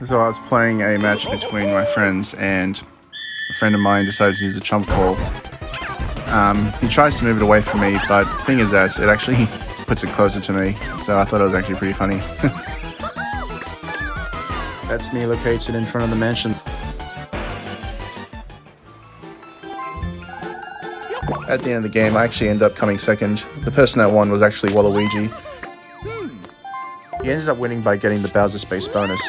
So I was playing a match between my friends, and a friend of mine decided to use a chomp call. He tries to move it away from me, but the thing is that it actually puts it closer to me, so I thought it was actually pretty funny. That's me located in front of the mansion. At the end of the game, I actually ended up coming second. The person that won was actually Waluigi. He ended up winning by getting the Bowser Space bonus.